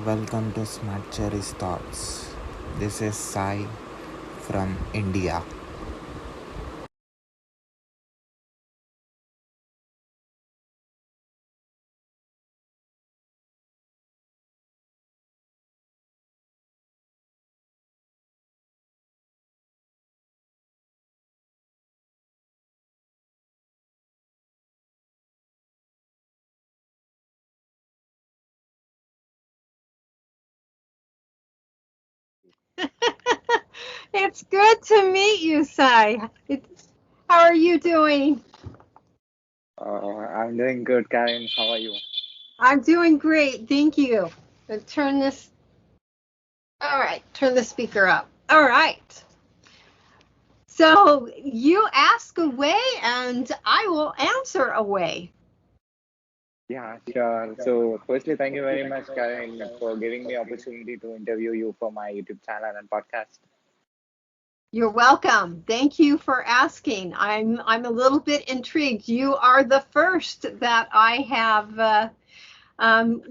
Welcome to Smart Cherry's Thoughts. This is Sai from India. It's good to meet you, Sai. How are you doing? I'm doing good, Carin. How are you? I'm doing great, thank you. Turn this. All right, turn the speaker up. All right. So you ask away, and I will answer away. Yeah, sure. So, firstly, thank you very much, Carin, for giving me opportunity to interview you for my YouTube channel and podcast. You're welcome. Thank you for asking. I'm a little bit intrigued. You are the first that I have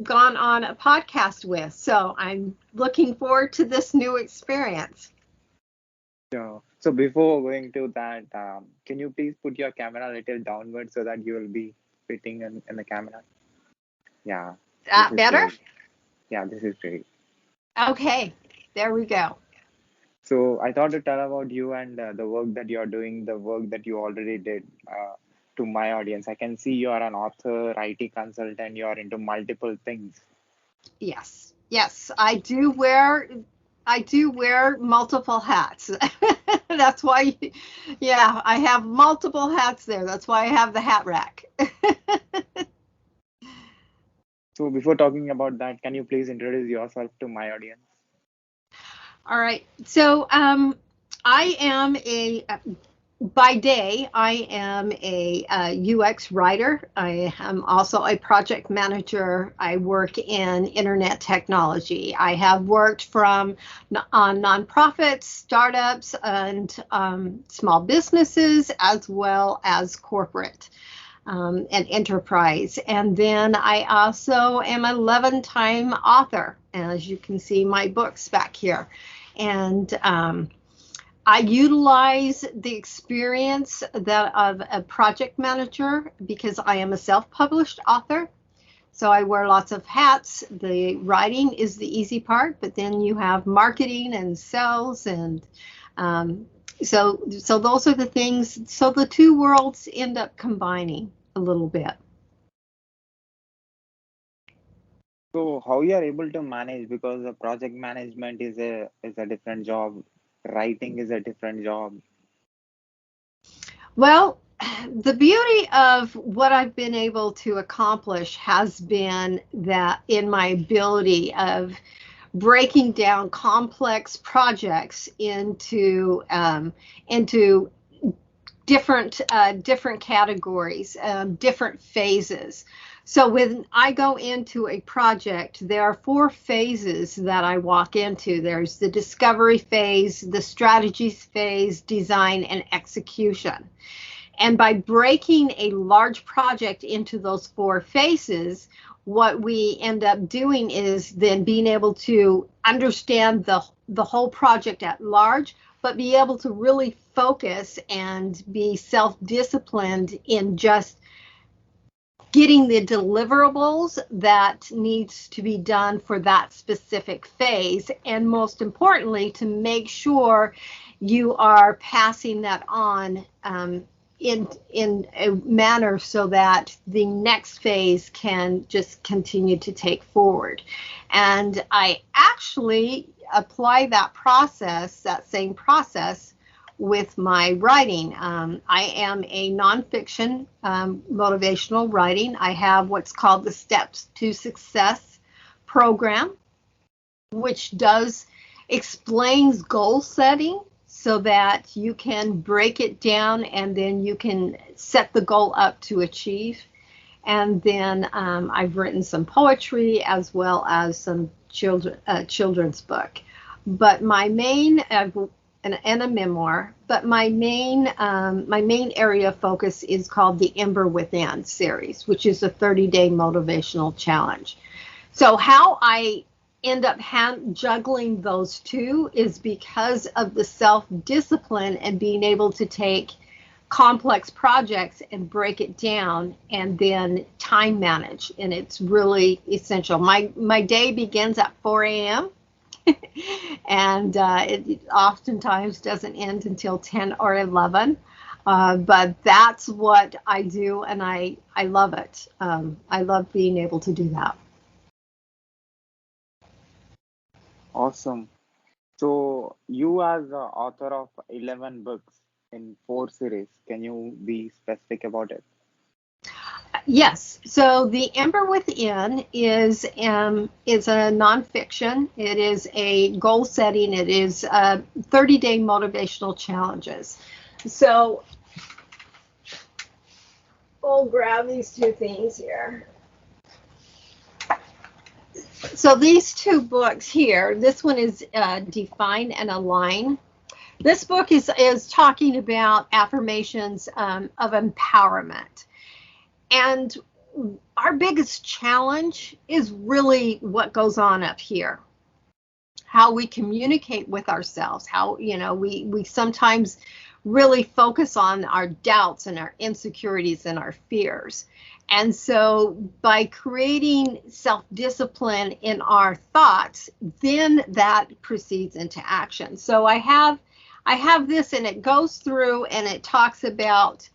gone on a podcast with, so I'm looking forward to this new experience. Sure. So, before going to that, can you please put your camera a little downward so that you will be fitting in the camera? Yeah, this is Better? great. Yeah, this is great. Okay, there we go. So, I thought to tell about you and the work that you're doing, the work that you already did to my audience. I can see you are an author, IT consultant, you are into multiple things. Yes, yes, I do wear multiple hats. That's why, yeah, I have multiple hats there. That's why I have the hat rack. So before talking about that, can you please introduce yourself to my audience? All right. So, I am a by day, I am a UX writer. I am also a project manager. I work in internet technology. I have worked on nonprofits, startups, and small businesses, as well as corporate and enterprise. And then I also am an 11-time author, as you can see my books back here. And I utilize the experience that of a project manager because I am a self-published author. So I wear lots of hats. The writing is the easy part, but then you have marketing and sales, and um, so those are the things. So the two worlds end up combining a little bit. So how you are able to manage, because the project management is a different job, writing is a different job. Well, the beauty of what I've been able to accomplish has been that in my ability of breaking down complex projects into different categories, different phases. So when I go into a project, there are four phases that I walk into. There's the discovery phase, the strategies phase, design, and execution. And by breaking a large project into those four phases, what we end up doing is then being able to understand the whole project at large, but be able to really focus and be self-disciplined in just getting the deliverables that needs to be done for that specific phase, and most importantly to make sure you are passing that on in a manner so that the next phase can just continue to take forward. And I actually apply that same process with my writing. I am a nonfiction motivational writing. I have what's called the Steps to Success program, which does explains goal setting so that you can break it down and then you can set the goal up to achieve. And then I've written some poetry as well as some children's book. But my main and a memoir. But my main area of focus is called the Ember Within series, which is a 30-day motivational challenge. So how I end up juggling those two is because of the self-discipline and being able to take complex projects and break it down and then time manage. And it's really essential. My day begins at 4 a.m. and it oftentimes doesn't end until 10 or 11. But that's what I do, and I love it. I love being able to do that. Awesome. So you as the author of 11 books in 4 series, can you be specific about it? Yes. So The Ember Within is a nonfiction. It is a goal setting. It is 30-day motivational challenges. So I'll grab these two things here. So these two books here, this one is Define and Align. This book is talking about affirmations of empowerment. And our biggest challenge is really what goes on up here. How we communicate with ourselves, how, we sometimes really focus on our doubts and our insecurities and our fears. And so by creating self-discipline in our thoughts, then that proceeds into action. So I have this, and it goes through and it talks about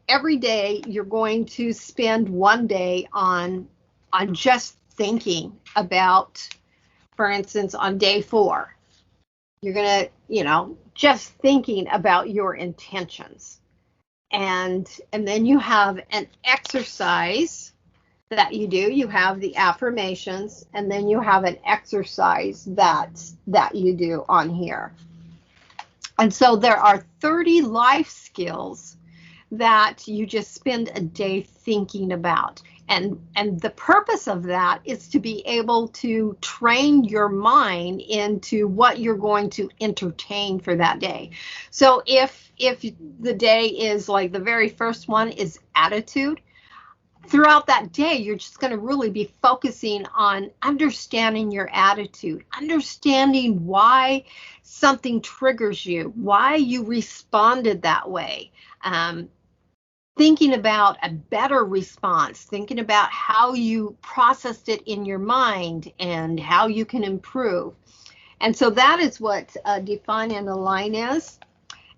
every day you're going to spend one day on just thinking about, for instance, on day 4, you're going to, just thinking about your intentions. And then you have an exercise that you do. You have the affirmations, and then you have an exercise that you do on here. And so there are 30 life skills that you just spend a day thinking about. And the purpose of that is to be able to train your mind into what you're going to entertain for that day. So if the day is like the very first one is attitude, throughout that day, you're just going to really be focusing on understanding your attitude, understanding why something triggers you, why you responded that way. Thinking about a better response, thinking about how you processed it in your mind and how you can improve. And so that is what Define and Align is.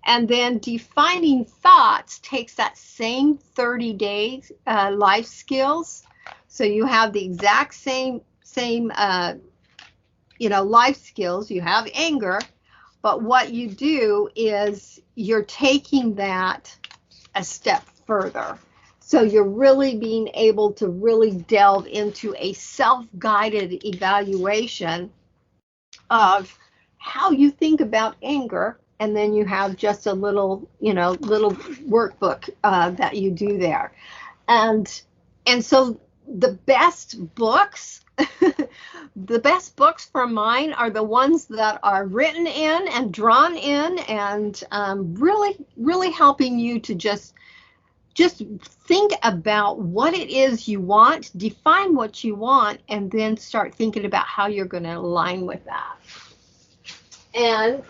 And then Defining Thoughts takes that same 30 days life skills. So you have the exact same life skills. You have anger, but what you do is you're taking that a step further. So you're really being able to really delve into a self-guided evaluation of how you think about anger. And then you have just a little workbook that you do there. And so the best books, the best books for mine are the ones that are written in and drawn in and really, really helping you to just think about what it is you want, define what you want, and then start thinking about how you're going to align with that. And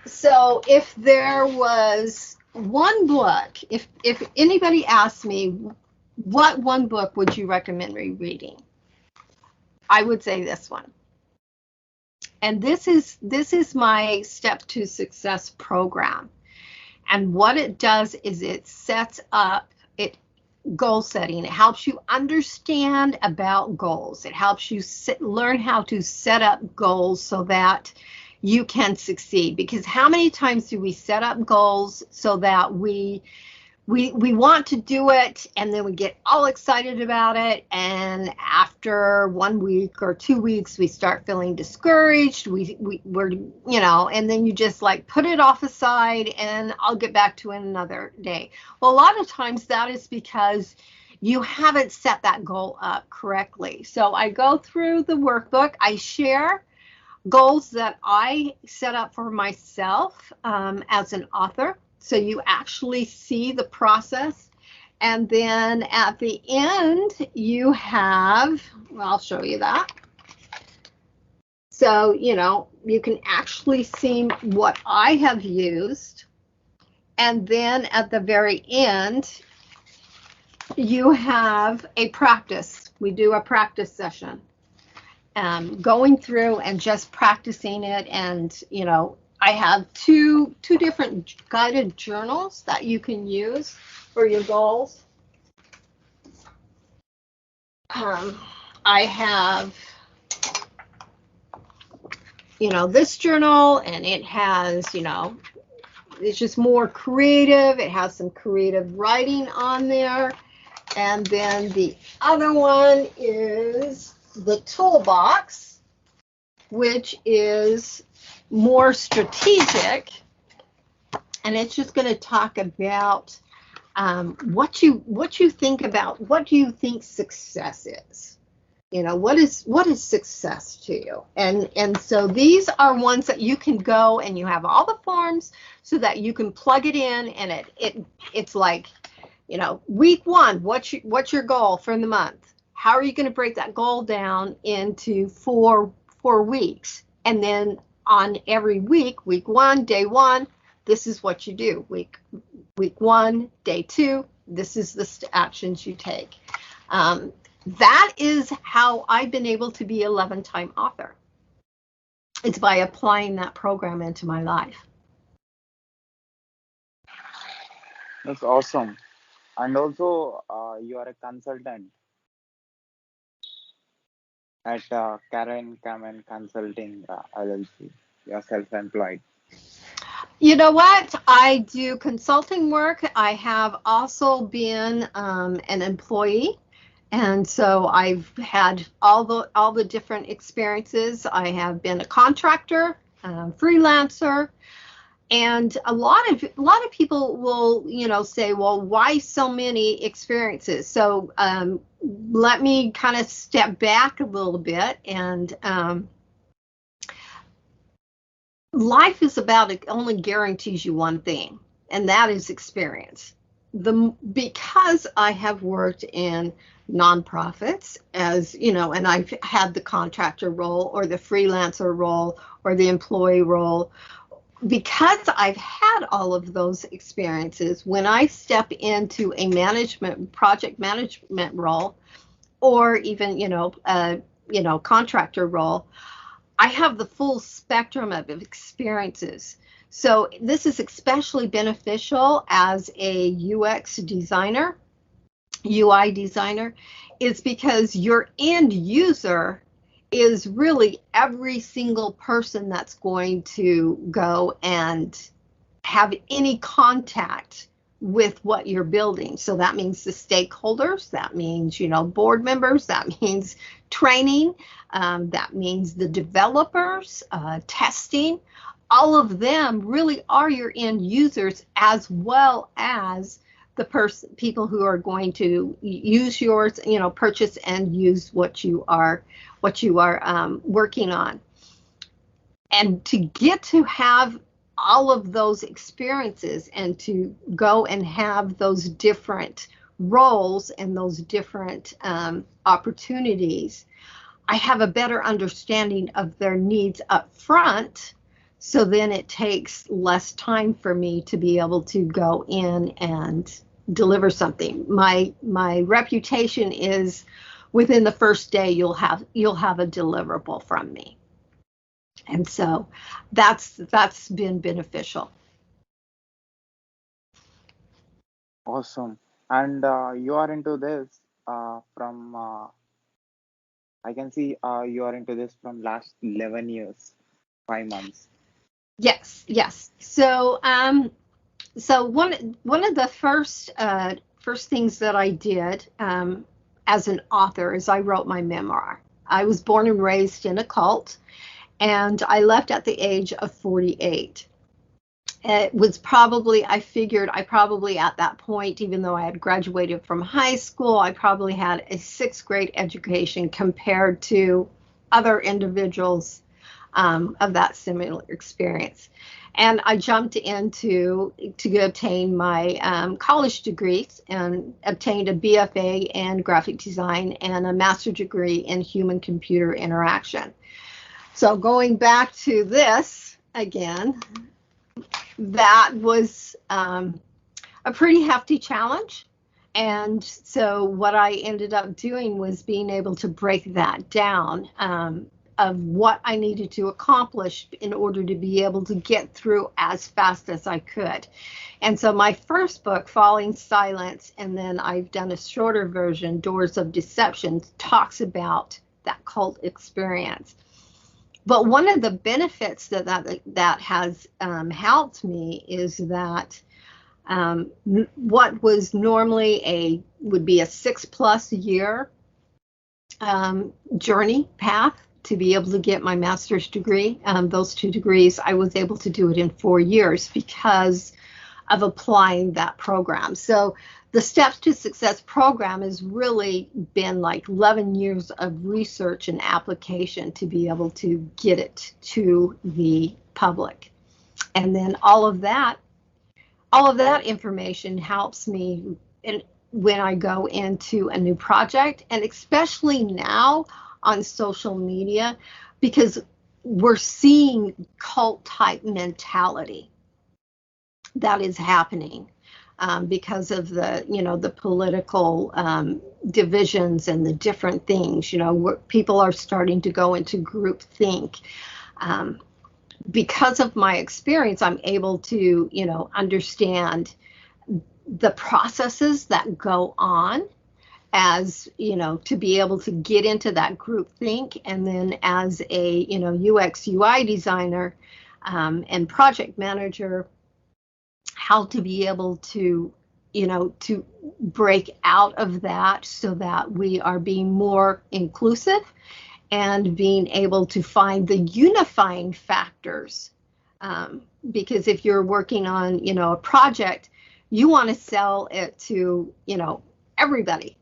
so if there was one book, if anybody asked me, what one book would you recommend me reading? I would say this one. And this is my Step to Success program. And what it does is it sets up goal setting. It helps you understand about goals. It helps you learn how to set up goals so that you can succeed. Because how many times do we set up goals so that we want to do it, and then we get all excited about it, and after 1 week or 2 weeks we start feeling discouraged, we're and then you just like put it off aside and I'll get back to it another day. Well, a lot of times that is because you haven't set that goal up correctly. So I go through the workbook, I share goals that I set up for myself as an author. So you actually see the process, And then at the end, you have, well, I'll show you that. So, you can actually see what I have used. And then at the very end, you have a practice. We do a practice session, going through and just practicing it. And, I have two different guided journals that you can use for your goals. I have, this journal, and it has, it's just more creative. It has some creative writing on there. And then the other one is the toolbox, which is more strategic. And it's just going to talk about what you think about, what do you think success is? What is success to you? And so these are ones that you can go and you have all the forms so that you can plug it in, and it's like, week 1, what's your goal for the month? How are you going to break that goal down into four weeks? And then on every week 1, day 1, this is what you do. Week 1, day 2, this is the actions you take. That is how I've been able to be 11-time author. It's by applying that program into my life. That's awesome. And also, you are a consultant at Carin Camen Consulting LLC. You are self-employed. You know what? I do consulting work. I have also been an employee. And so I've had all the different experiences. I have been a contractor, freelancer, and a lot of people will say, well, why so many experiences? So let me kind of step back a little bit. And life is about, it only guarantees you one thing, and that is experience. Because I have worked in nonprofits, as and I've had the contractor role or the freelancer role or the employee role, because I've had all of those experiences, when I step into a project management role, or even contractor role, I have the full spectrum of experiences. So this is especially beneficial as a UX designer, UI designer, is because your end user is really every single person that's going to go and have any contact with what you're building. So that means the stakeholders, that means, board members, that means training, that means the developers, testing. All of them really are your end users, as well as the people who are going to use yours, purchase and use what you are working on. And to get to have all of those experiences and to go and have those different roles and those different opportunities, I have a better understanding of their needs up front. So then it takes less time for me to be able to go in and deliver something. My reputation is, within the first day, you'll have a deliverable from me. And so that's been beneficial. Awesome. And you are into this from, I can see you are into this from last 11 years, 5 months. Yes. So one of the first things that I did as an author is I wrote my memoir. I was born and raised in a cult, and I left at the age of 48. It was probably, I figured I probably at that point, even though I had graduated from high school, I probably had a 6th grade education compared to other individuals of that similar experience. And I jumped into to obtain my college degrees and obtained a BFA in graphic design and a master's degree in human computer interaction. So going back to this again, that was a pretty hefty challenge. And so what I ended up doing was being able to break that down, of what I needed to accomplish in order to be able to get through as fast as I could. And so my first book, Falling Silence, and then I've done a shorter version, Doors of Deception, talks about that cult experience. But one of the benefits that has helped me is that what was normally would be a 6+ year journey path to be able to get my master's degree. Those 2 degrees, I was able to do it in 4 years because of applying that program. So the Steps to Success program has really been like 11 years of research and application to be able to get it to the public. And then all of that information helps me when I go into a new project, and especially now on social media, because we're seeing cult type mentality that is happening because of the political divisions and the different things. Where people are starting to go into group think. Because of my experience, I'm able to, understand the processes that go on as, to be able to get into that group think. And then as a, UX UI designer and project manager, how to be able to, to break out of that so that we are being more inclusive and being able to find the unifying factors. Because if you're working on, a project, you want to sell it to, everybody,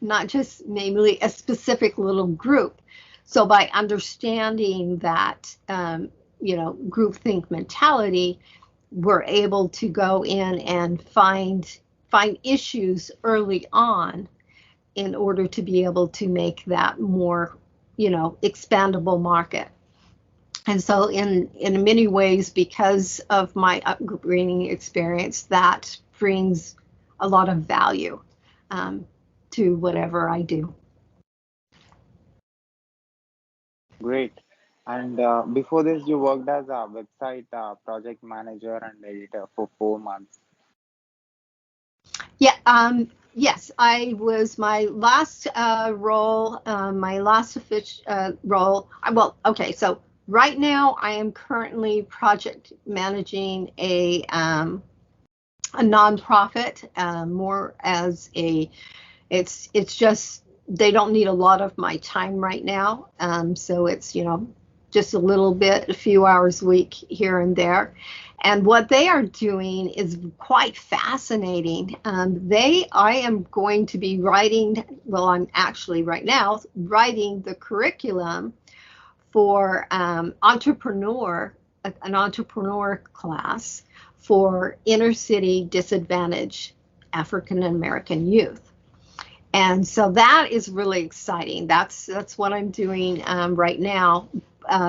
not just maybe a specific little group. So by understanding that, groupthink mentality, we're able to go in and find issues early on in order to be able to make that more, expandable market. And so in many ways, because of my upbringing experience, that brings a lot of value to whatever I do. Great. And before this, you worked as a website project manager and editor for 4 months. Yeah. Yes, I was my last role, my last official role. Okay. So right now, I am currently project managing a nonprofit, more as it's just they don't need a lot of my time right now. So it's just a few hours a week here and there. And what they are doing is quite fascinating. I am going to be I'm actually right now writing the curriculum for an entrepreneur class for inner city disadvantaged African American youth. And so that is really exciting. That's what I'm doing right now.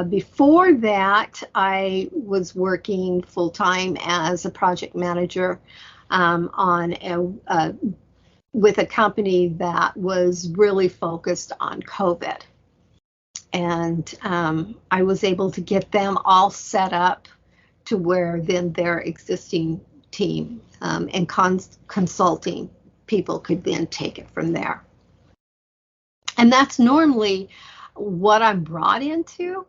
Before that, I was working full-time as a project manager with a company that was really focused on COVID. And I was able to get them all set up to where then their existing team and consulting people could then take it from there. And that's normally what I'm brought into,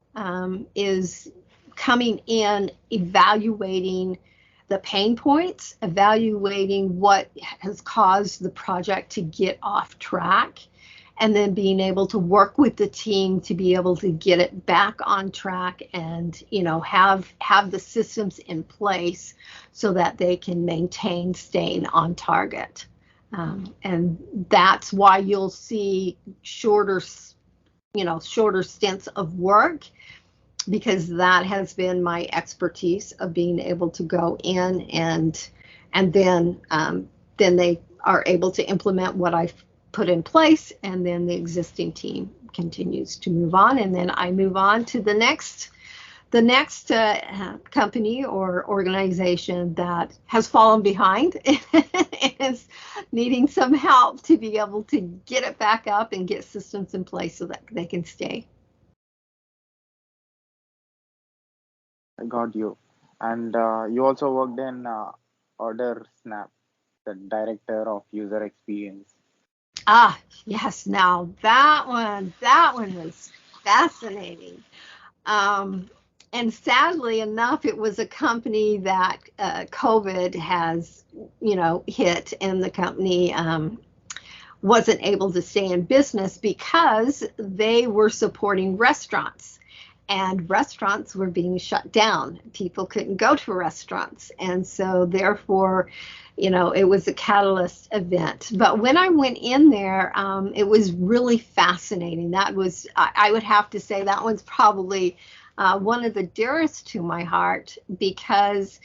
is coming in, evaluating the pain points, evaluating what has caused the project to get off track, and then being able to work with the team to be able to get it back on track and, have the systems in place so that they can maintain staying on target. And that's why you'll see shorter stints of work, because that has been my expertise of being able to go in and then they are able to implement what I've put in place, and then the existing team continues to move on, and then I move on to the next company or organization that has fallen behind and is needing some help to be able to get it back up and get systems in place so that they can stay. I got you. And you also worked in Order Snap, the director of user experience. Ah, yes. Now that one was fascinating. Um, and sadly enough, it was a company that COVID has, hit, and the company wasn't able to stay in business because they were supporting restaurants. And restaurants were being shut down. People couldn't go to restaurants. And so, therefore, it was a catalyst event. But when I went in there, it was really fascinating. I would have to say, that one's probably one of the dearest to my heart, because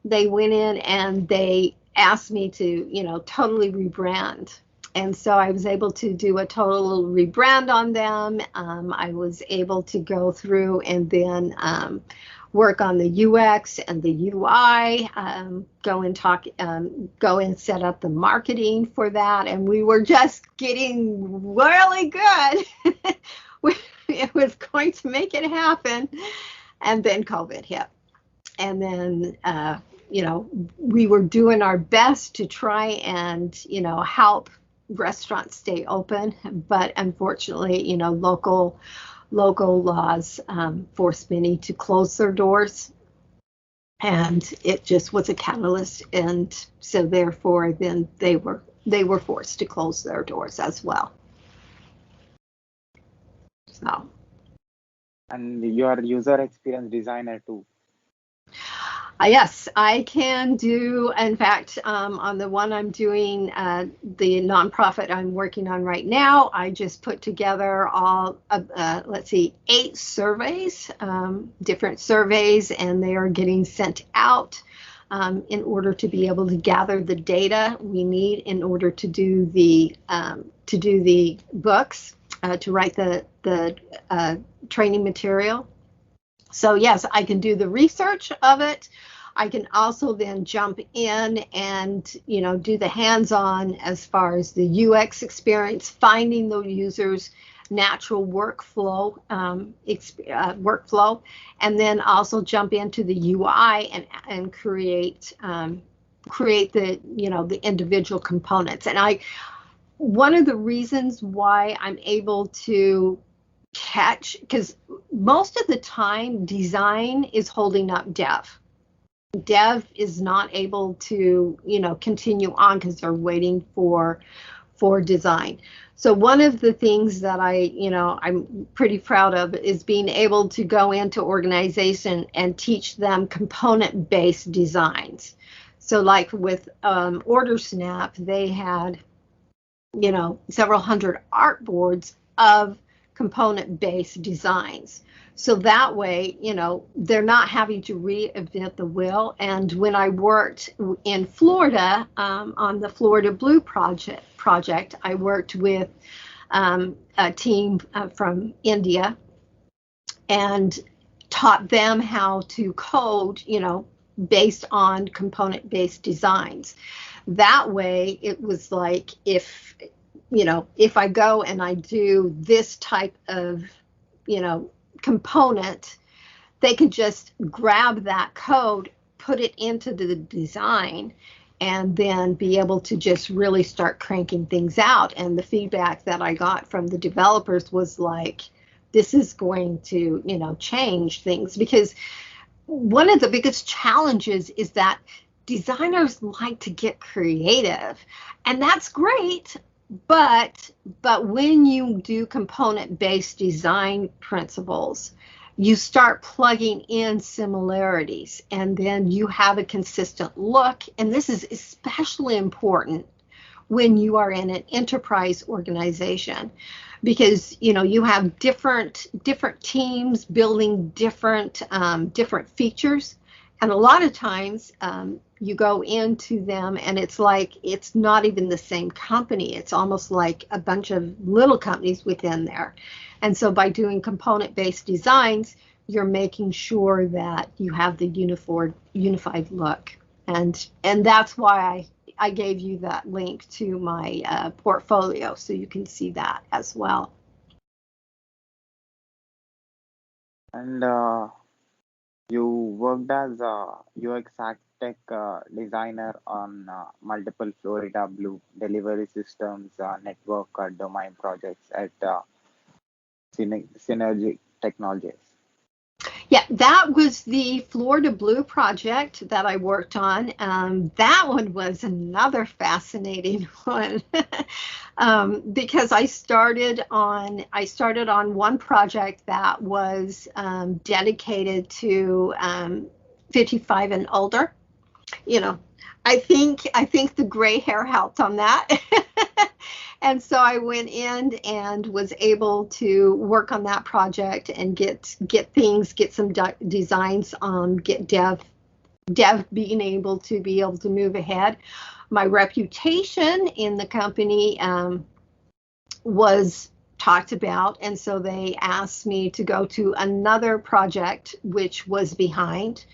they went in and they asked me to, totally rebrand. And so I was able to do a total rebrand on them. I was able to go through and then work on the UX and the UI, go and set up the marketing for that. And we were just getting really good. It was going to make it happen. And then COVID hit. And then, we were doing our best to try and, help restaurants stay open. But unfortunately, local laws forced many to close their doors. And it just was a catalyst. And so therefore, then they were forced to close their doors as well. So. And you are user experience designer too. Yes, I can do. In fact, on the one I'm doing, the nonprofit I'm working on right now, I just put together all, 8 surveys, different surveys, and they are getting sent out in order to be able to gather the data we need in order to do the books, to write the training material. So yes, I can do the research of it. I can also then jump in and, do the hands-on as far as the UX experience, finding the user's natural workflow, and then also jump into the UI and create the, the individual components. And one of the reasons why I'm able to catch, because most of the time design is holding up dev is not able to continue on because they're waiting for design. So one of the things that I'm pretty proud of is being able to go into organization and teach them component based designs. So like with OrderSnap, they had several hundred artboards of component-based designs. So that way, they're not having to reinvent the wheel. And when I worked in Florida on the Florida Blue project, I worked with a team from India and taught them how to code, based on component-based designs. That way, it was like if I go and I do this type of, component, they could just grab that code, put it into the design, and then be able to just really start cranking things out. And the feedback that I got from the developers was like, this is going to, change things. Because one of the biggest challenges is that designers like to get creative, and that's great. But when you do component-based design principles, you start plugging in similarities, and then you have a consistent look. And this is especially important when you are in an enterprise organization, because you have different teams building different features, and a lot of times you go into them and it's like it's not even the same company. It's almost like a bunch of little companies within there. And so by doing component-based designs, you're making sure that you have the unified look. And that's why I gave you that link to my portfolio, so you can see that as well. And you worked as a UX tech designer on multiple Florida Blue delivery systems, network domain projects at Synergy Technologies. Yeah, that was the Florida Blue project that I worked on. That one was another fascinating one because I started on one project that was dedicated to 55 and older. You know, I think the gray hair helped on that. And so I went in and was able to work on that project and get some designs, get dev being able to move ahead. My reputation in the company was talked about, and so they asked me to go to another project which was behind,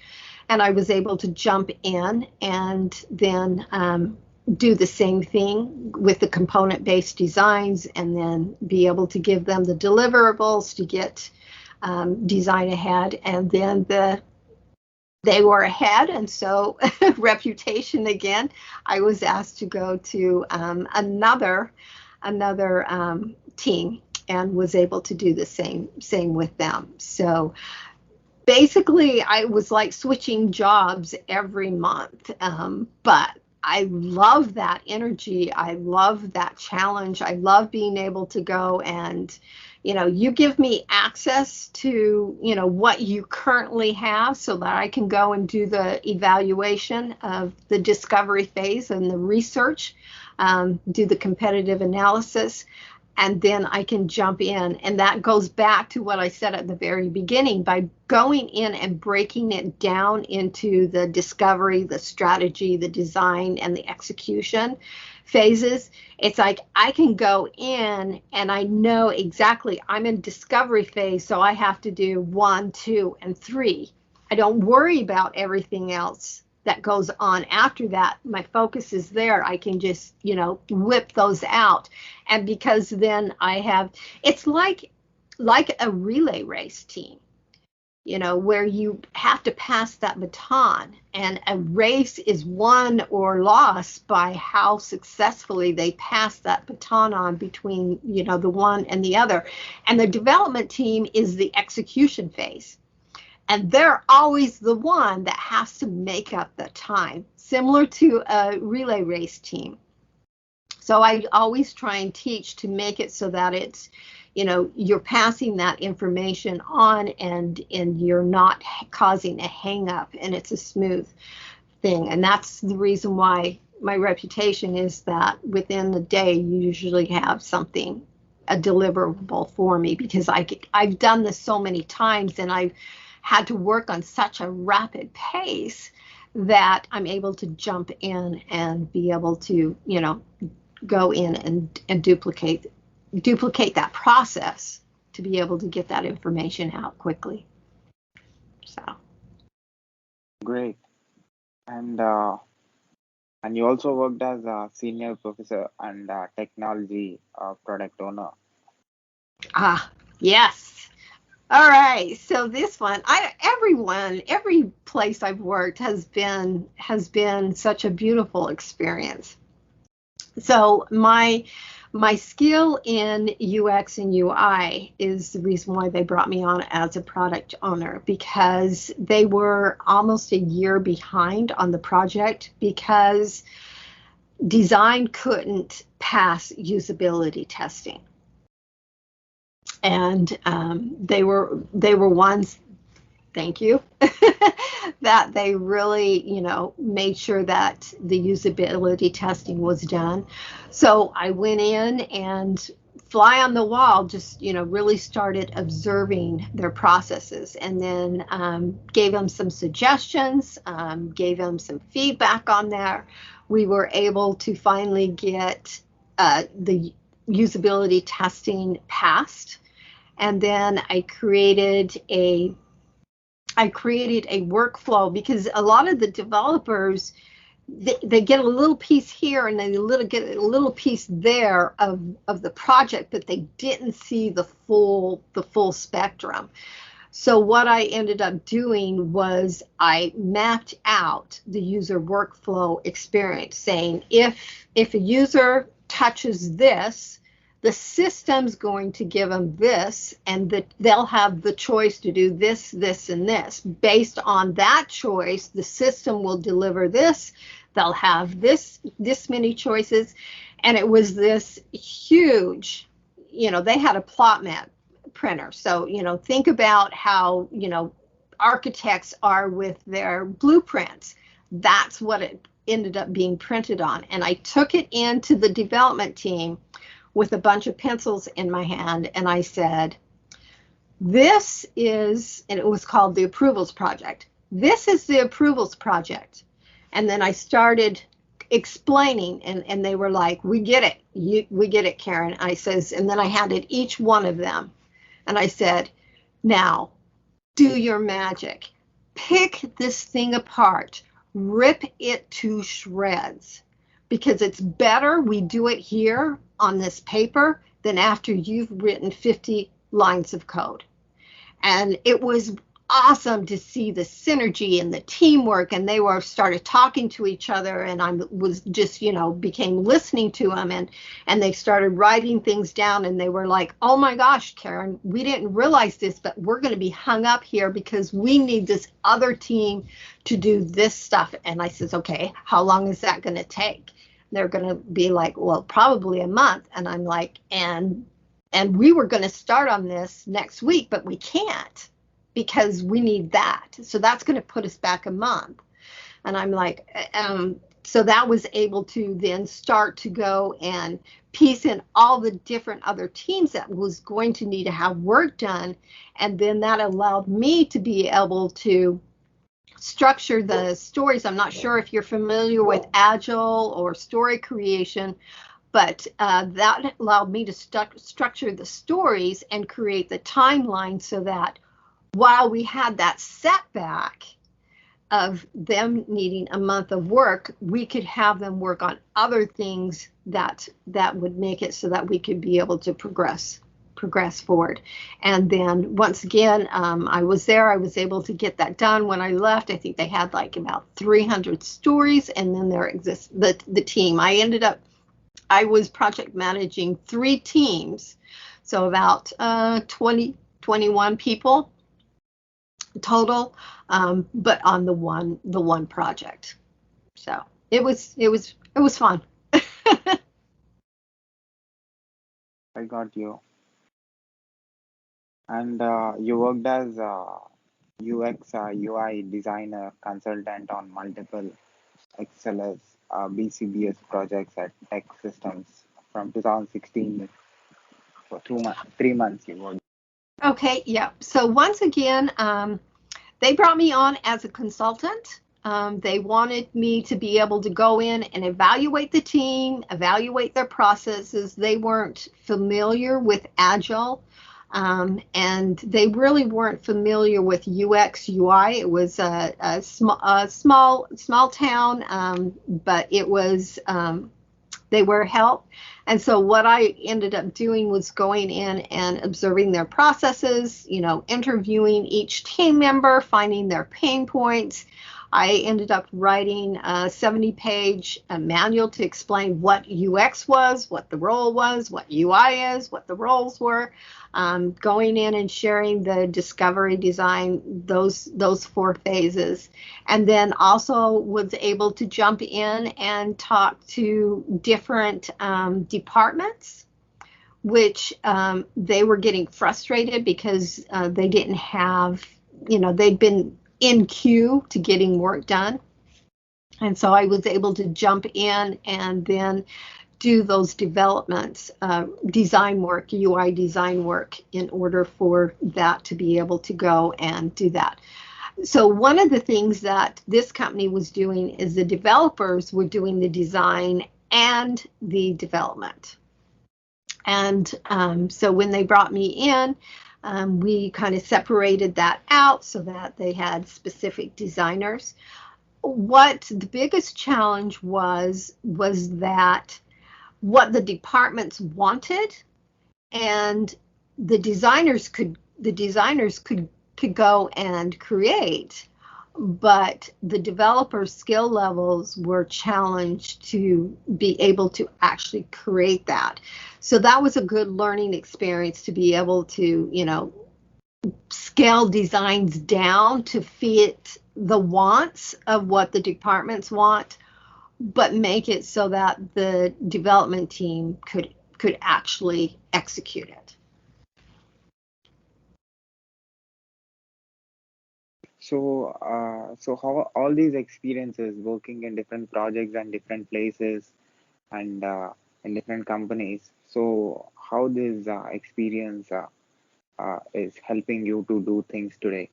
and I was able to jump in and then do the same thing with the component-based designs, and then be able to give them the deliverables to get design ahead. And then they were ahead, and so reputation again. I was asked to go to another team and was able to do the same with them. So basically, I was like switching jobs every month, but I love that energy. I love that challenge. I love being able to go and, you give me access to, what you currently have, so that I can go and do the evaluation of the discovery phase and the research, do the competitive analysis, and then I can jump in. And that goes back to what I said at the very beginning. By going in and breaking it down into the discovery, the strategy, the design, and the execution phases, it's like I can go in and I know exactly I'm in discovery phase, so I have to do 1, 2, and 3. I don't worry about everything else that goes on after that. My focus is there. I can just, whip those out. And because then it's like a relay race team, where you have to pass that baton, and a race is won or lost by how successfully they pass that baton on between, the one and the other. And the development team is the execution phase. And they're always the one that has to make up the time, similar to a relay race team. So I always try and teach to make it so that it's, you're passing that information on, and you're not causing a hang up, and it's a smooth thing. And that's the reason why my reputation is that within the day, you usually have something, a deliverable for me, because I've done this so many times, and I've had to work on such a rapid pace that I'm able to jump in and be able to, go in and duplicate that process to be able to get that information out quickly. So Great. And you also worked as a senior professor and technology product owner. Yes. All right, so this one, every place I've worked has been such a beautiful experience. So my skill in UX and UI is the reason why they brought me on as a product owner, because they were almost a year behind on the project because design couldn't pass usability testing. And they were ones thank you, that they really, made sure that the usability testing was done. So I went in and fly on the wall, just, really started observing their processes, and then gave them some suggestions, gave them some feedback on there. We were able to finally get the usability testing passed. And then I created a workflow, because a lot of the developers, they get a little piece here and they get a little piece there of the project, but they didn't see the full spectrum. So what I ended up doing was I mapped out the user workflow experience, saying if a user touches this, the system's going to give them this, and that they'll have the choice to do this, this, and this. Based on that choice, the system will deliver this. They'll have this many choices. And it was this huge, they had a plot map printer. So, think about how, architects are with their blueprints. That's what it ended up being printed on. And I took it into the development team with a bunch of pencils in my hand, and I said, this is, and it was called the approvals project. This is the approvals project. And then I started explaining, and they were like, we get it. We get it, Carin. I says, and then I handed each one of them, and I said, now do your magic. Pick this thing apart. Rip it to shreds, because it's better we do it here on this paper than after you've written 50 lines of code. And it was awesome to see the synergy and the teamwork, and they started talking to each other, and I was just, became listening to them, and they started writing things down, and they were like, oh my gosh, Carin, we didn't realize this, but we're going to be hung up here because we need this other team to do this stuff. And I says, okay, how long is that going to take? They're going to be like, well, probably a month. And I'm like, and we were going to start on this next week, but we can't, because we need that. So that's going to put us back a month. And I'm like, so that was able to then start to go and piece in all the different other teams that was going to need to have work done. And then that allowed me to be able to structure the stories. I'm not sure if you're familiar with Agile or story creation, but that allowed me to structure the stories and create the timeline, so that while we had that setback of them needing a month of work, we could have them work on other things that would make it so that we could be able to progress forward. And then once again, I was there. I was able to get that done. When I left, I think they had like about 300 stories, and then there exists the team. I was project managing 3 teams, so about 21 people total, but on the one project. So it was fun. I got you. And you worked as UX, UI designer consultant on multiple XLS, BCBS projects at Tech Systems from 2016 for 3 months you worked. Okay, yeah. So once again, they brought me on as a consultant. They wanted me to be able to go in and evaluate the team, evaluate their processes. They weren't familiar with Agile, and they really weren't familiar with UX, UI. It was a small town, but it was, they were help. And so what I ended up doing was going in and observing their processes, interviewing each team member, finding their pain points. I ended up writing a 70-page manual to explain what UX was, what the role was, what UI is, what the roles were, going in and sharing the discovery design, those 4 phases. And then also was able to jump in and talk to different departments, which they were getting frustrated because they didn't have they'd been in queue to getting work done. And so I was able to jump in and then do those developments, design work, UI design work, in order for that to be able to go and do that. So one of the things that this company was doing is the developers were doing the design and the development. And so when they brought me in, we kind of separated that out so that they had specific designers. What the biggest challenge was that what the departments wanted, and the designers could go and create, but the developers' skill levels were challenged to be able to actually create that. So that was a good learning experience, to be able to, scale designs down to fit the wants of what the departments want, but make it so that the development team could actually execute it. So how all these experiences working in different projects and different places and in different companies, so how this experience is helping you to do things today?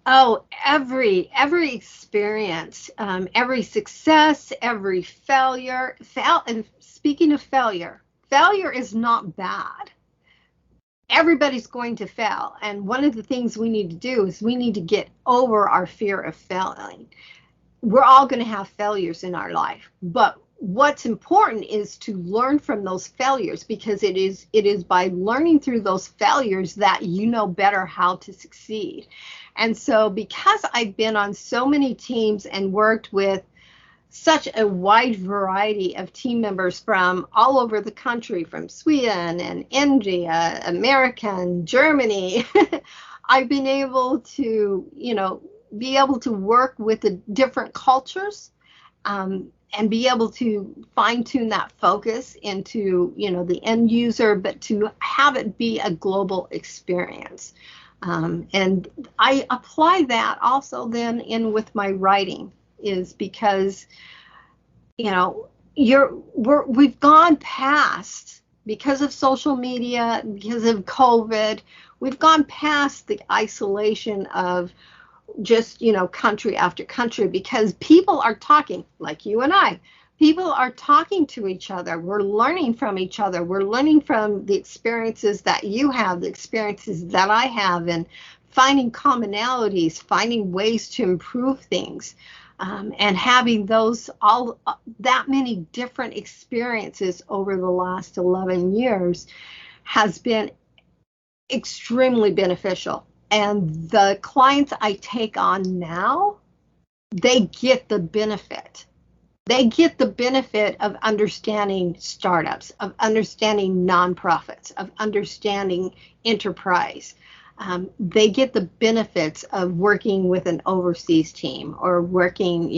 Oh, every experience, every success, every failure. And speaking of failure, failure is not bad. Everybody's going to fail, and one of the things we need to do is we need to get over our fear of failing. We're all going to have failures in our life, but what's important is to learn from those failures, because it is by learning through those failures that you know better how to succeed. And so because I've been on so many teams and worked with such a wide variety of team members from all over the country, from Sweden and India, America, Germany, I've been able to, work with the different cultures, and be able to fine tune that focus into, the end user, but to have it be a global experience. And I apply that also then in with my writing, is because, we've gone past, because of social media, because of COVID, we've gone past the isolation of just, country after country, because people are talking, like you and I. People are talking to each other. We're learning from each other. We're learning from the experiences that you have, the experiences that I have, and finding commonalities, finding ways to improve things, and having that many different experiences over the last 11 years has been extremely beneficial. And the clients I take on now, they get the benefit. They get the benefit of understanding startups, of understanding nonprofits, of understanding enterprise. They get the benefits of working with an overseas team, or working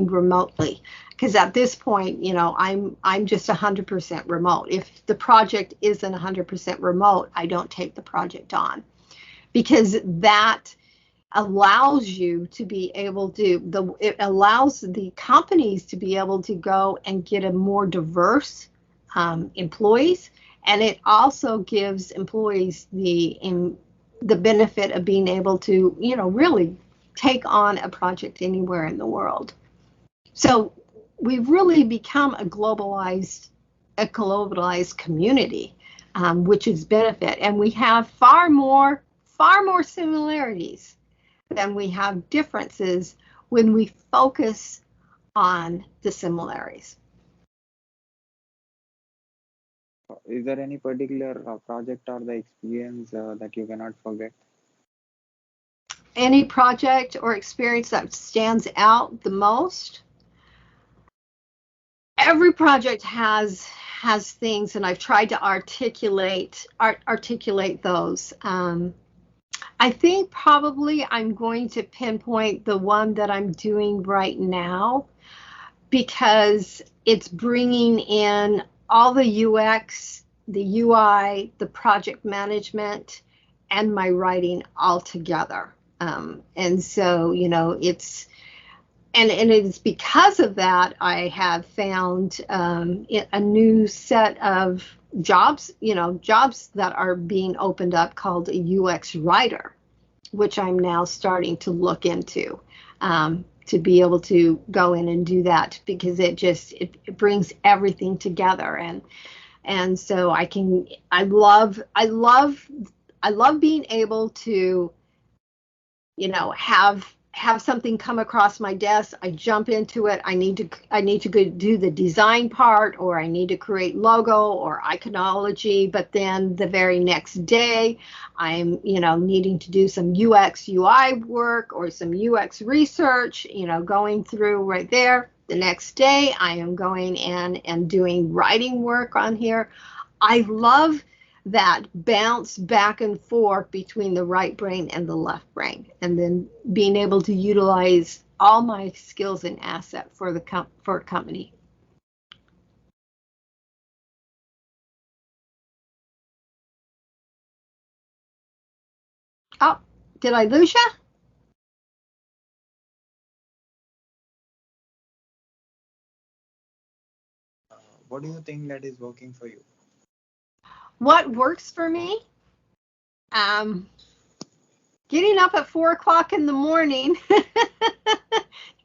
remotely. Because at this point, I'm just 100% remote. If the project isn't 100% remote, I don't take the project on, because that allows you to be able to, it allows the companies to be able to go and get a more diverse employees, and it also gives employees the benefit of being able to, really take on a project anywhere in the world. So we've really become a globalized community, which is benefit, and we have far more similarities than we have differences when we focus on the similarities. Is there any particular project or the experience that you cannot forget? Any project or experience that stands out the most? Every project has things, and I've tried to articulate those. I think probably I'm going to pinpoint the one that I'm doing right now, because it's bringing in all the UX, the UI, the project management, and my writing all together. And so, and it's because of that I have found a new set of jobs, jobs that are being opened up called a UX writer, which I'm now starting to look into, to be able to go in and do that, because it brings everything together. And so I love being able to, have something come across my desk. I jump into it. I need to go do the design part, or I need to create logo or iconology. But then the very next day, I'm, needing to do some UX UI work or some UX research, going through right there. The next day, I am going in and doing writing work on here. I love that bounce back and forth between the right brain and the left brain, and then being able to utilize all my skills and asset for a company. Oh, did I lose you? What do you think that is working for you? What works for me? Um, Getting up at 4 o'clock in the morning,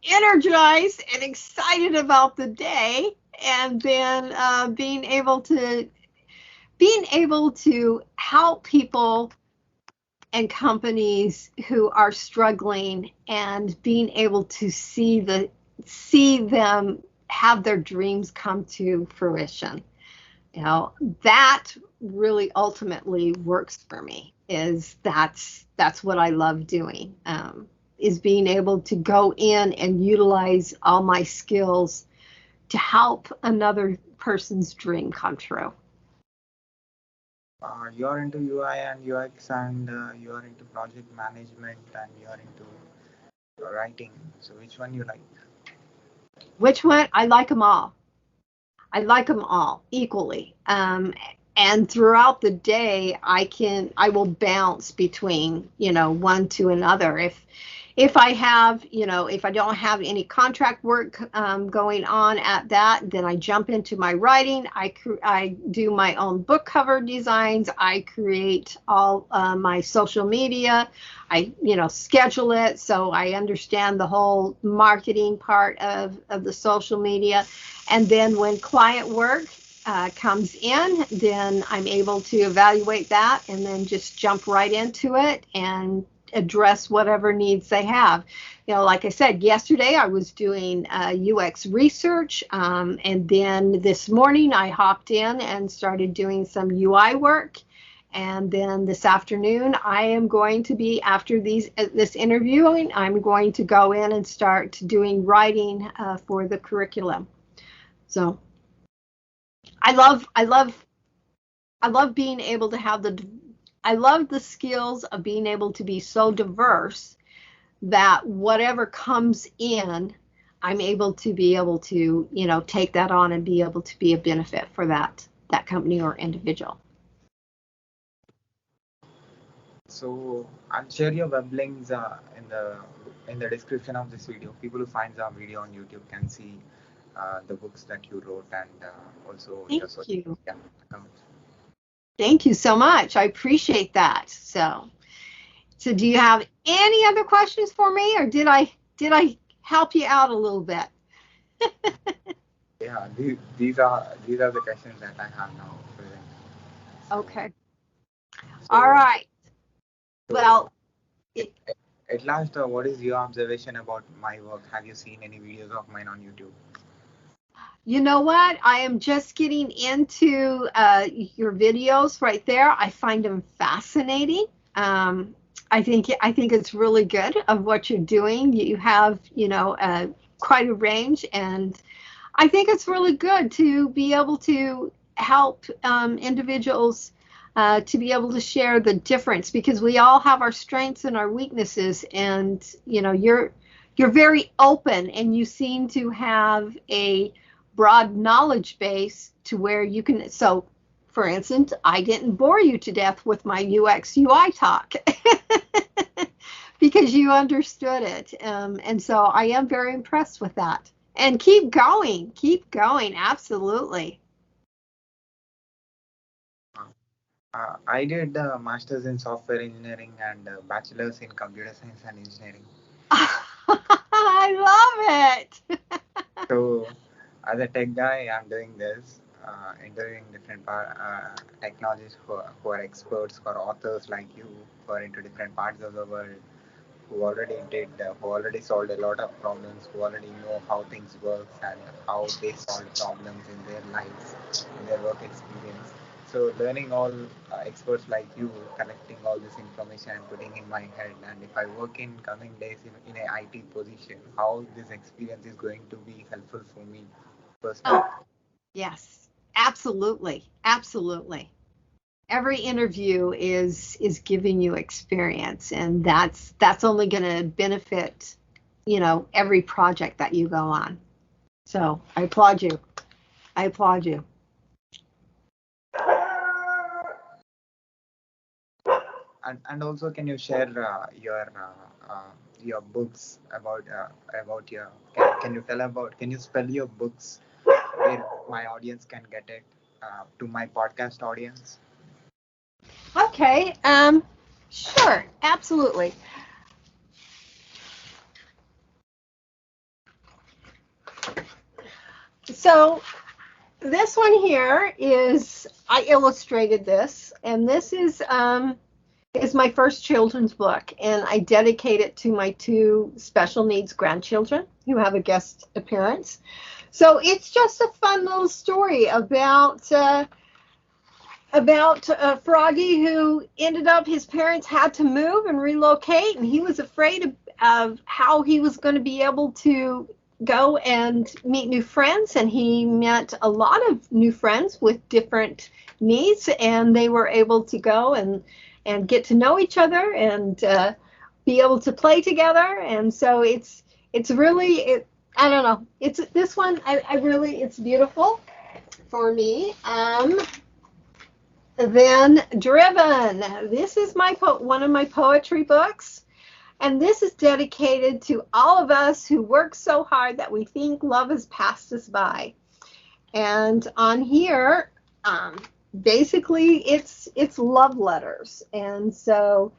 energized and excited about the day, and then being able to help people and companies who are struggling, and being able to see them have their dreams come to fruition. That really ultimately works for me. That's what I love doing, is being able to go in and utilize all my skills to help another person's dream come true. You are into UI and UX, and you are into project management, and you are into writing. So which one you like? Which one? I like them all. I like them all equally. And throughout the day, I will bounce between, one to another. If I have, if I don't have any contract work going on at that, then I jump into my writing. I do my own book cover designs. I create all my social media. I, schedule it so I understand the whole marketing part of the social media. And then when client work comes in, then I'm able to evaluate that and then just jump right into it and address whatever needs they have. Like I said, yesterday I was doing UX research, and then this morning I hopped in and started doing some UI work. And then this afternoon, I am going to be, after this interviewing, I'm going to go in and start doing writing for the curriculum. So I love being able to have I love the skills of being able to be so diverse that whatever comes in, I'm able to, take that on and be able to be a benefit for that company or individual. So I'll share your web links in the description of this video. People who finds our video on YouTube can see the books that you wrote, and also Thank your social you. media accounts. Thank you so much. I appreciate that. So do you have any other questions for me, or did I help you out a little bit? Yeah, these are the questions that I have now. So, Okay. All so, right. so Well, at last, what is your observation about my work? Have you seen any videos of mine on YouTube? you know what? I am just getting into your videos right there. I find them fascinating. I think it's really good of what you're doing. You have, quite a range, and I think it's really good to be able to help individuals to be able to share the difference, because we all have our strengths and our weaknesses, and you're very open, and you seem to have a broad knowledge base to where you can. So for instance, I didn't bore you to death with my UX UI talk because you understood it. And so I am very impressed with that. And keep going, absolutely. I did masters in software engineering and bachelor's in computer science and engineering. I love it. So, as a tech guy, I'm doing this, interviewing different technologists who are experts, who are authors like you, who are into different parts of the world, who already solved a lot of problems, who already know how things work and how they solve problems in their lives, in their work experience. So learning all experts like you, collecting all this information and putting in my head, and if I work in coming days in a IT position, how this experience is going to be helpful for me personally. Oh, yes, absolutely, absolutely. Every interview is giving you experience, and that's only going to benefit, every project that you go on. So I applaud you. I applaud you. And also, can you share your books about your? Can you tell about? Can you spell your books where my audience can get it to my podcast audience? Okay. Sure, absolutely. So this one here is, I illustrated this, and this is my first children's book, and I dedicate it to my two special needs grandchildren who have a guest appearance. So it's just a fun little story about Froggy, who ended up, his parents had to move and relocate, and he was afraid of how he was going to be able to go and meet new friends. And he met a lot of new friends with different needs, and they were able to go and get to know each other and be able to play together. And so it's really, I don't know, it's this one, I really, it's beautiful for me. Then Driven. This is one of my poetry books, and this is dedicated to all of us who work so hard that we think love has passed us by. And on here, basically, it's love letters, and so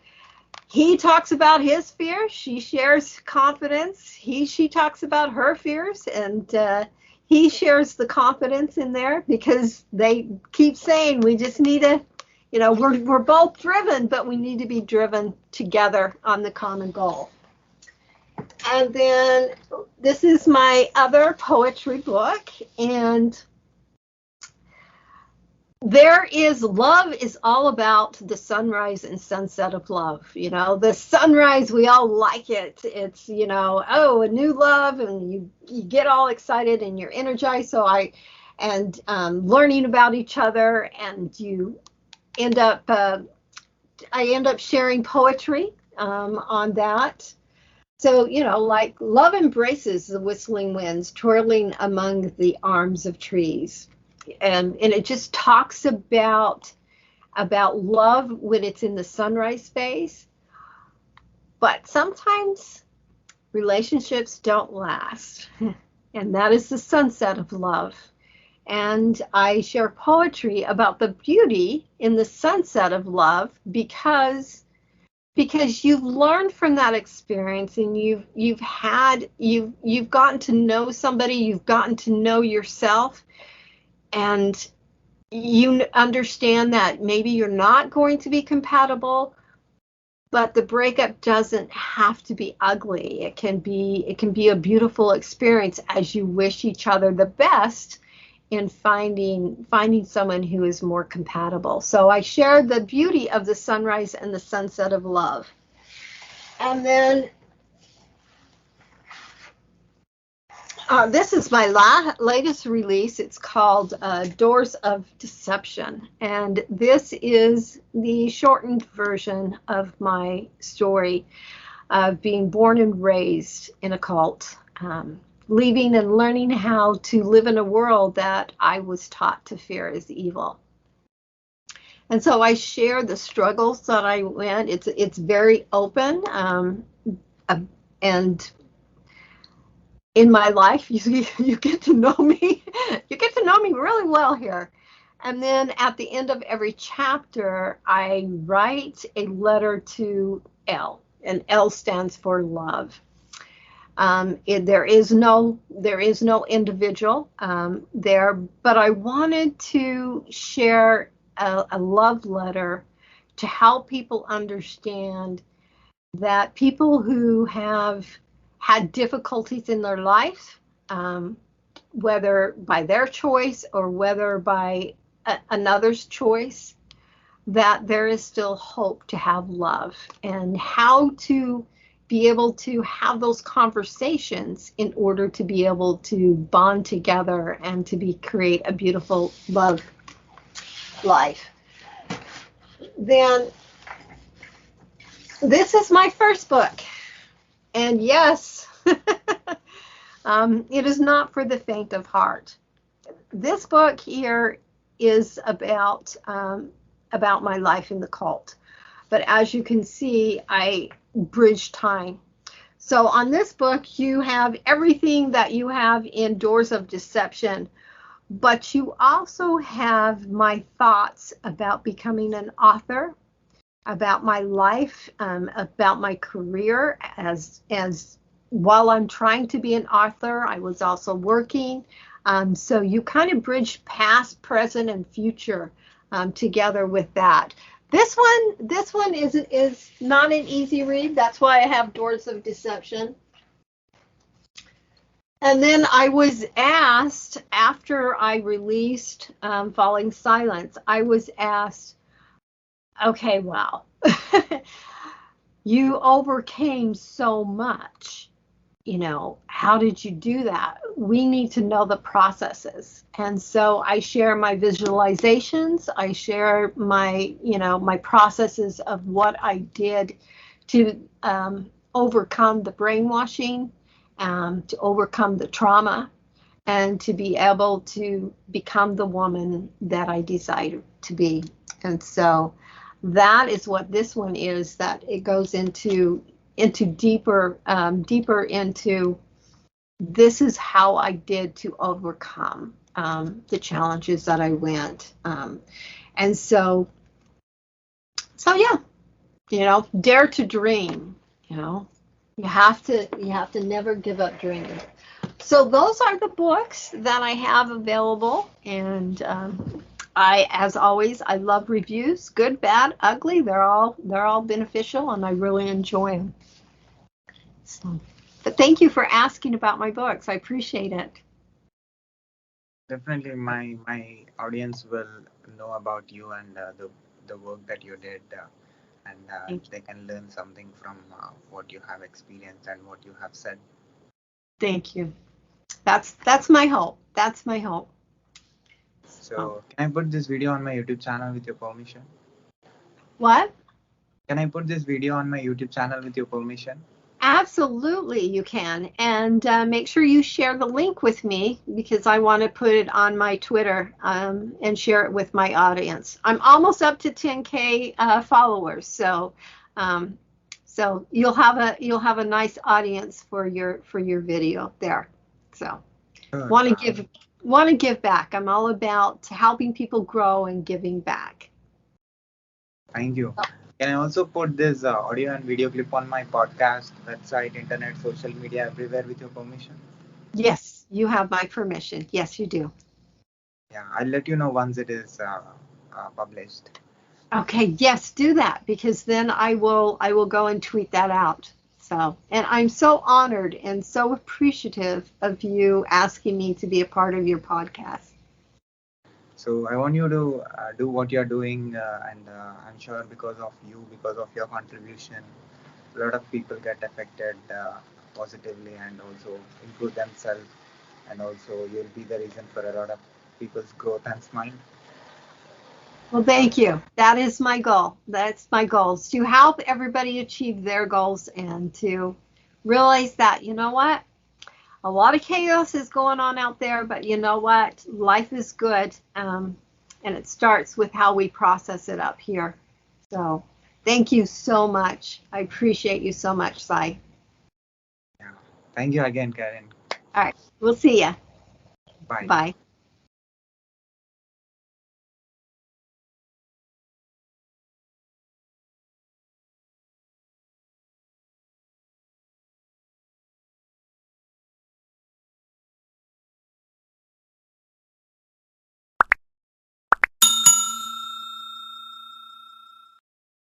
he talks about his fears, she shares confidence. She talks about her fears, and he shares the confidence in there, because they keep saying we just need to, we're both driven, but we need to be driven together on the common goal. And then this is my other poetry book, and love is all about the sunrise and sunset of love. The sunrise, we all like it. It's, oh, a new love, and you get all excited and you're energized. And learning about each other, and you end up, I end up sharing poetry on that. So, like love embraces the whistling winds, twirling among the arms of trees. And it just talks about love when it's in the sunrise phase. But sometimes relationships don't last, and that is the sunset of love. And I share poetry about the beauty in the sunset of love, because you've learned from that experience, and you've gotten to know somebody, you've gotten to know yourself, and you understand that maybe you're not going to be compatible, but the breakup doesn't have to be ugly. It can be a beautiful experience as you wish each other the best in finding someone who is more compatible. So I share the beauty of the sunrise and the sunset of love. And then this is my latest release. It's called Doors of Deception. And this is the shortened version of my story of being born and raised in a cult, leaving and learning how to live in a world that I was taught to fear as evil. And so I share the struggles that I went. It's very open, uh, and in my life, you get to know me. You get to know me really well here. And then at the end of every chapter, I write a letter to L, and L stands for love. There is no individual there, but I wanted to share a love letter to help people understand that people who have had difficulties in their life, um, whether by their choice or whether by another's choice, that there is still hope to have love, and how to be able to have those conversations in order to be able to bond together and to be create a beautiful love life. Then this is my first book, and yes, it is not for the faint of heart. This book here is about my life in the cult. But as you can see, I bridge time. So on this book, you have everything that you have in Doors of Deception, but you also have my thoughts about becoming an author, about my life, about my career as while I'm trying to be an author, I was also working. So you kind of bridge past, present, and future together with that. This one is not an easy read. That's why I have Doors of Deception. And then I was asked after I released Falling Silence, I was asked, okay, wow, you overcame so much. How did you do that? We need to know the processes. And so I share my visualizations. I share my processes of what I did to overcome the brainwashing, to overcome the trauma, and to be able to become the woman that I desire to be. And so that is what this one is, that it goes into deeper into this is how I did to overcome the challenges that I went. And so yeah, dare to dream. You have to never give up dreaming. So those are the books that I have available, and as always, I love reviews, good, bad, ugly. They're all beneficial, and I really enjoy them. So, but thank you for asking about my books. I appreciate it. Definitely, my audience will know about you and the work that you did, and Thank you. they can learn something from what you have experienced and what you have said. Thank you. That's my hope. That's my hope. So, So, can I put this video on my YouTube channel with your permission? what? Can I put this video on my YouTube channel with your permission? Absolutely, you can. And make sure you share the link with me, because I want to put it on my Twitter and share it with my audience. I'm almost up to 10K followers, um, so you'll have a nice audience for your video there. So Sure. want to give back. I'm all about helping people grow and giving back. Thank you. Can I also put this audio and video clip on my podcast, website, internet, social media, everywhere with your permission? Yes, you have my permission. Yes, you do. Yeah, I'll let you know once it is published. Okay, yes, do that, because then I will go and tweet that out. So, and I'm so honored and so appreciative of you asking me to be a part of your podcast. So I want you to do what you're doing, and I'm sure because of your contribution, a lot of people get affected positively and also improve themselves, and also you'll be the reason for a lot of people's growth and smile. Well, thank you. That is my goal. That's my goals, to help everybody achieve their goals and to realize that, you know what? A lot of chaos is going on out there, but you know what? Life is good. and it starts with how we process it up here. So thank you so much. I appreciate you so much, Sai. Yeah. Thank you again, Karen. All right, we'll see ya. Bye. Bye.